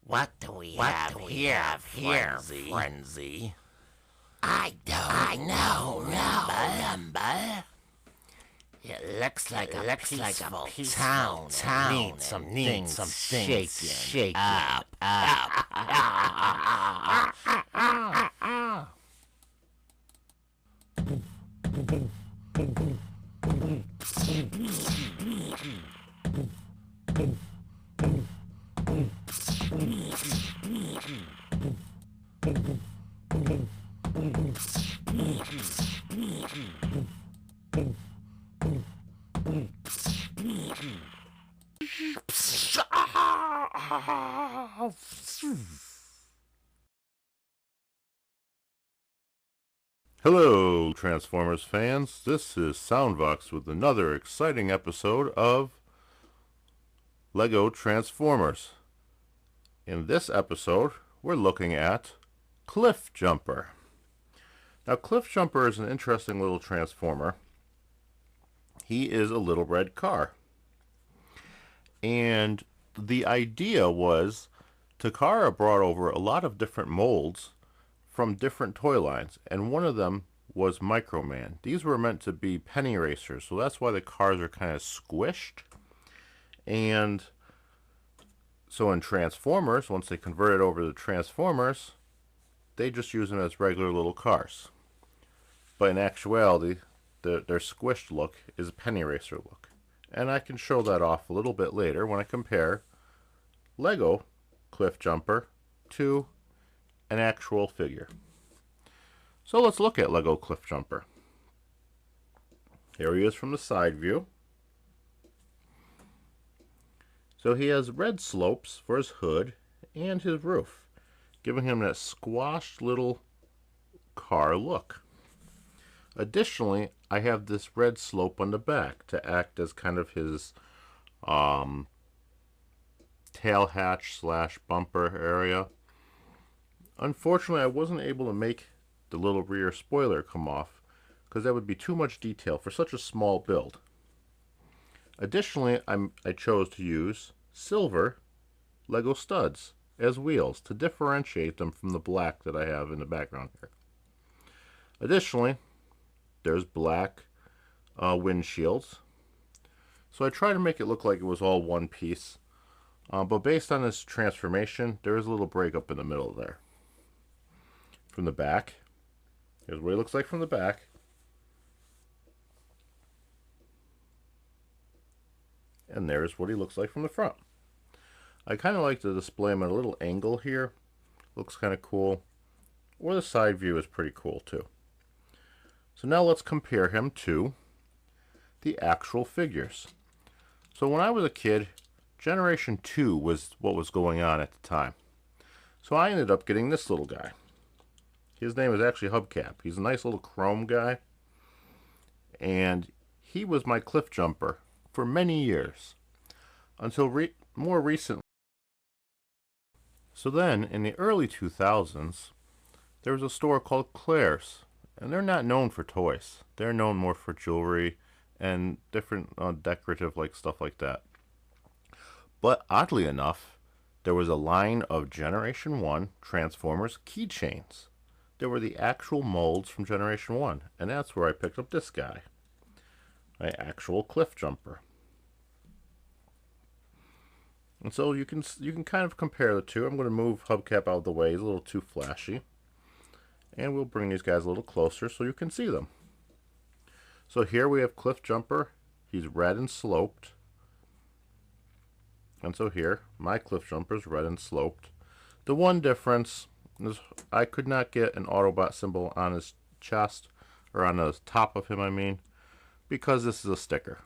What do we have here, Frenzy? I don't know, remember? It looks like a peaceful town. Needs some things shaking up. Hello, Transformers fans. This is Soundvox with another exciting episode of Lego Transformers. In this episode, we're looking at Cliffjumper. Now, Cliffjumper is an interesting little Transformer. He is a little red car. And the idea was Takara brought over a lot of different molds from different toy lines, and one of them was Microman. These were meant to be penny racers, so that's why the cars are kind of squished. And so in Transformers, once they converted over to Transformers, they just use them as regular little cars. But in actuality, their squished look is a penny racer look. And I can show that off a little bit later when I compare Lego Cliffjumper to an actual figure. So let's look at Lego Cliffjumper. Here he is from the side view. So he has red slopes for his hood and his roof, giving him that squashed little car look. Additionally, I have this red slope on the back to act as kind of his tail hatch / bumper area. Unfortunately, I wasn't able to make the little rear spoiler come off because that would be too much detail for such a small build. Additionally, I chose to use silver Lego studs as wheels to differentiate them from the black that I have in the background here. Additionally, there's black windshields. So I tried to make it look like it was all one piece. But based on this transformation, there is a little breakup in the middle there. From the back, here's what he looks like from the back. And there's what he looks like from the front. I kind of like to display him at a little angle here. Looks kind of cool. Or the side view is pretty cool too. So now let's compare him to the actual figures. So when I was a kid, Generation 2 was what was going on at the time. So I ended up getting this little guy. His name is actually Hubcap. He's a nice little chrome guy. And he was my Cliffjumper for many years. Until more recently. So then, in the early 2000s, there was a store called Claire's. And they're not known for toys. They're known more for jewelry and different decorative stuff like that. But oddly enough, there was a line of Generation 1 Transformers keychains. There were the actual molds from Generation 1, and that's where I picked up this guy, my actual Cliffjumper. And so you can kind of compare the two. I'm going to move Hubcap out of the way. He's a little too flashy. And we'll bring these guys a little closer so you can see them. So here we have Cliffjumper. He's red and sloped. And so here, my Cliffjumper is red and sloped. The one difference is I could not get an Autobot symbol on his chest, or on the top of him, I mean, because this is a sticker.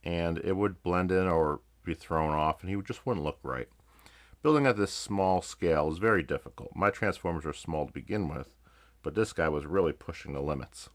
And it would blend in or be thrown off, and he just wouldn't look right. Building at this small scale is very difficult. My Transformers are small to begin with, but this guy was really pushing the limits.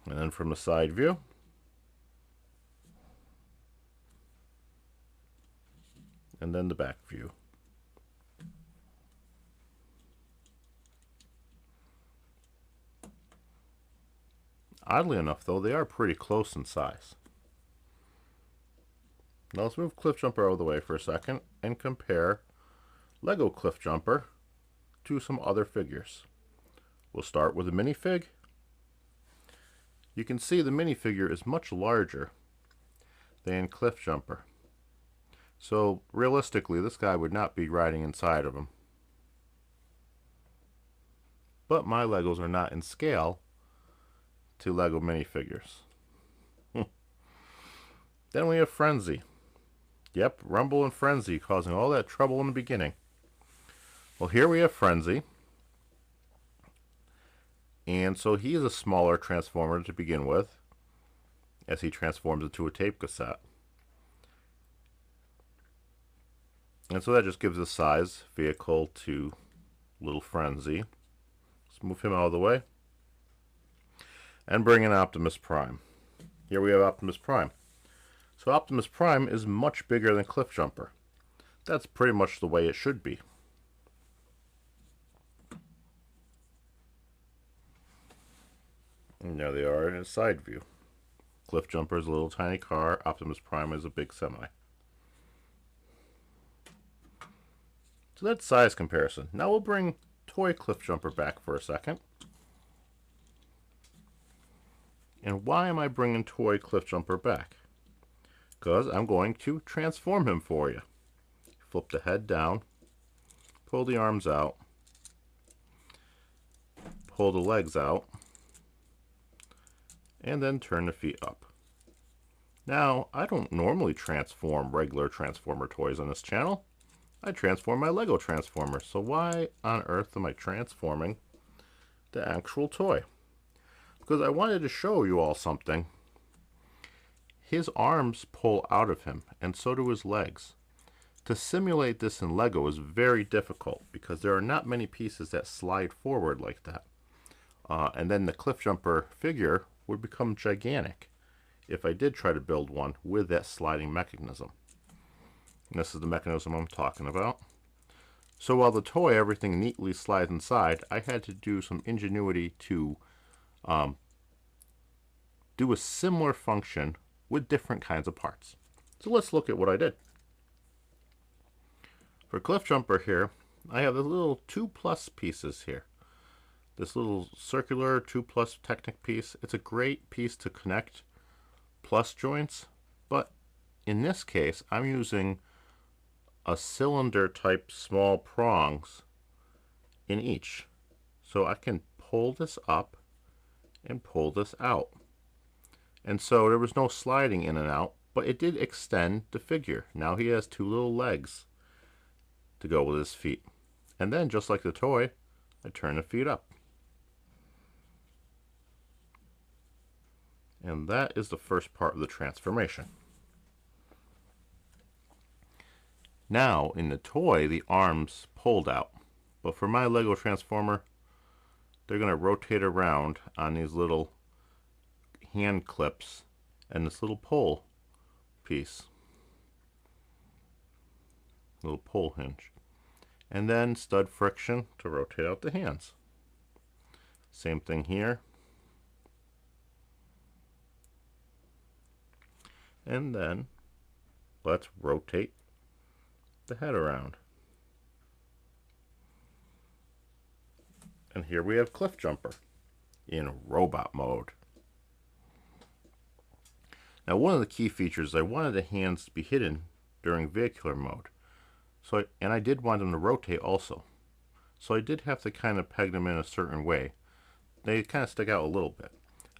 And then from the side view, and then the back view. Oddly enough, though, they are pretty close in size. Now let's move Cliffjumper out of the way for a second and compare Lego Cliffjumper to some other figures. We'll start with a minifig. You can see the minifigure is much larger than Cliffjumper. So realistically, this guy would not be riding inside of him. But my Legos are not in scale to Lego minifigures. Then we have Frenzy. Yep, Rumble and Frenzy causing all that trouble in the beginning. Well, here we have Frenzy. And so he is a smaller transformer to begin with, as he transforms into a tape cassette. And so that just gives a size vehicle to little Frenzy. Let's move him out of the way. And bring in Optimus Prime. Here we have Optimus Prime. So Optimus Prime is much bigger than Cliffjumper. That's pretty much the way it should be. And there they are in a side view. Cliffjumper is a little tiny car. Optimus Prime is a big semi. So that's size comparison. Now we'll bring toy Cliffjumper back for a second. And why am I bringing toy Cliffjumper back? Because I'm going to transform him for you. Flip the head down, pull the arms out, pull the legs out, and then turn the feet up. Now, I don't normally transform regular Transformer toys on this channel. I transform my Lego Transformers, so why on earth am I transforming the actual toy? Because I wanted to show you all something. His arms pull out of him, and so do his legs. To simulate this in Lego is very difficult, because there are not many pieces that slide forward like that. And then the Cliffjumper figure would become gigantic if I did try to build one with that sliding mechanism. And this is the mechanism I'm talking about. So while the toy, everything neatly slides inside, I had to do some ingenuity to do a similar function with different kinds of parts. So let's look at what I did. For Cliffjumper here, I have the little 2+ pieces here. This little circular 2+ Technic piece. It's a great piece to connect plus joints, but in this case, I'm using a cylinder type small prongs in each. So I can pull this up and pull this out. And so there was no sliding in and out, but it did extend the figure. Now he has 2 little legs to go with his feet. And then, just like the toy, I turn the feet up. And that is the first part of the transformation. Now, in the toy, the arms pulled out. But for my Lego Transformer, they're going to rotate around on these little hand clips and this little pull piece. Little pull hinge. And then stud friction to rotate out the hands. Same thing here. And then let's rotate the head around. And here we have Cliffjumper in robot mode. Now, one of the key features, I wanted the hands to be hidden during vehicular mode. And I did want them to rotate also. So I did have to kind of peg them in a certain way. They kind of stick out a little bit.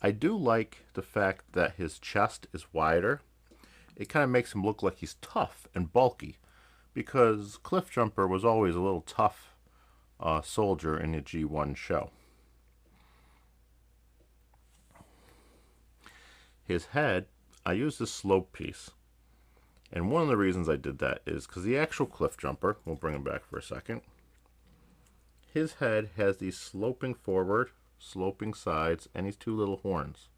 I do like the fact that his chest is wider. It kind of makes him look like he's tough and bulky, because Cliffjumper was always a little tough soldier in the G1 show. His head, I used this slope piece. And one of the reasons I did that is because the actual Cliffjumper, we'll bring him back for a second, his head has these sloping forward, sloping sides, and these 2 little horns.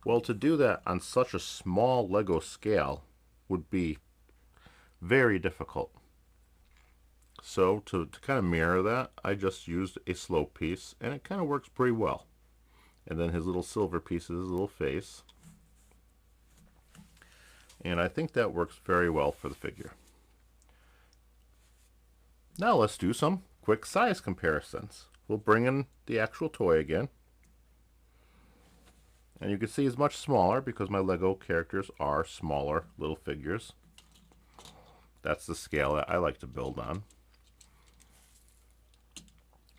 Well, to do that on such a small Lego scale would be very difficult. So to kind of mirror that, I just used a slope piece, and it kind of works pretty well. And then his little silver piece is his little face. And I think that works very well for the figure. Now let's do some quick size comparisons. We'll bring in the actual toy again. And you can see it's much smaller because my Lego characters are smaller little figures. That's the scale that I like to build on.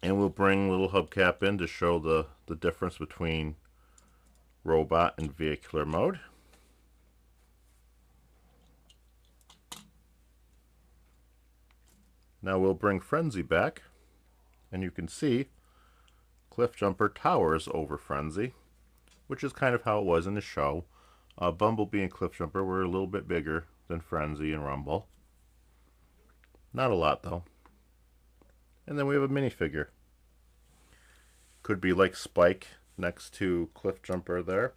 And we'll bring little hubcap in to show the difference between robot and vehicular mode. Now we'll bring Frenzy back, and you can see Cliffjumper towers over Frenzy, which is kind of how it was in the show. Bumblebee and Cliffjumper were a little bit bigger than Frenzy and Rumble. Not a lot though. And then we have a minifigure. Could be like Spike next to Cliffjumper there.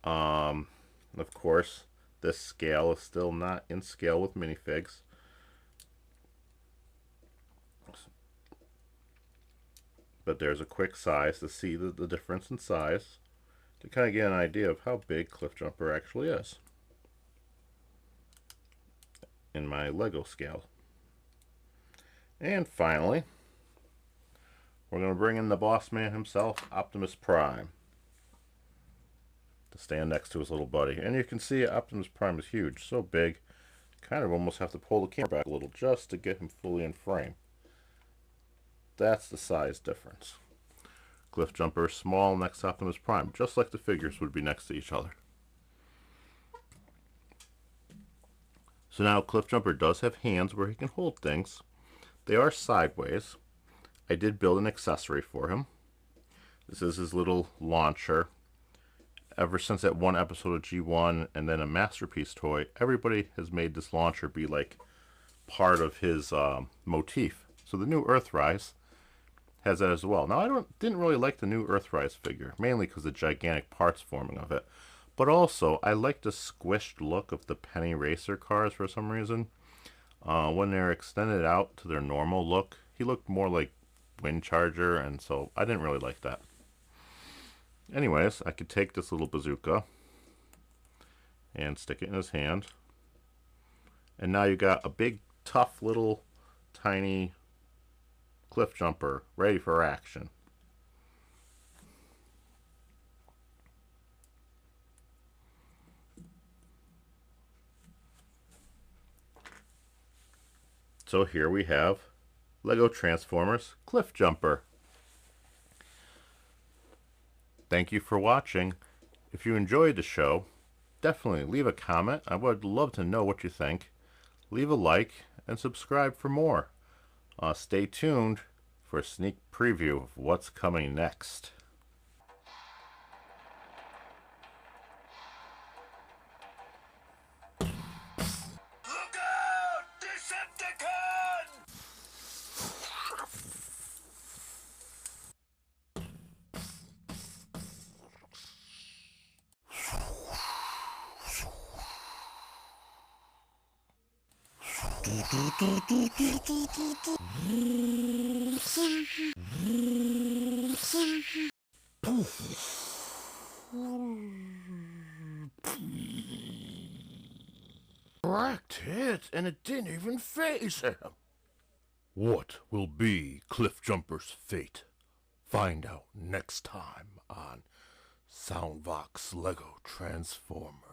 Of course, this scale is still not in scale with minifigs. But there's a quick size to see the difference in size, to kind of get an idea of how big Cliffjumper actually is in my Lego scale. And finally, we're going to bring in the boss man himself, Optimus Prime, to stand next to his little buddy. And you can see Optimus Prime is huge, so big, kind of almost have to pull the camera back a little just to get him fully in frame. That's the size difference. Cliffjumper is small next to Optimus Prime, just like the figures would be next to each other. So now Cliffjumper does have hands where he can hold things. They are sideways. I did build an accessory for him. This is his little launcher. Ever since that one episode of G1 and then a Masterpiece toy, everybody has made this launcher be like part of his motif. So the new Earthrise has that as well. Now I didn't really like the new Earthrise figure, mainly because of the gigantic parts forming of it. But also, I like the squished look of the Penny Racer cars for some reason. When they're extended out to their normal look, he looked more like Windcharger, and so I didn't really like that. Anyways, I could take this little bazooka and stick it in his hand. And now you got a big, tough, little, tiny Cliffjumper ready for action. So here we have Lego Transformers Cliffjumper. Thank you for watching. If you enjoyed the show, definitely leave a comment. I would love to know what you think. Leave a like and subscribe for more. Stay tuned for a sneak preview of what's coming next. Look out! Decepticon! Cracked hit, and it didn't even phase him. What will be Cliffjumper's fate? Find out next time on Soundvox Lego Transformers.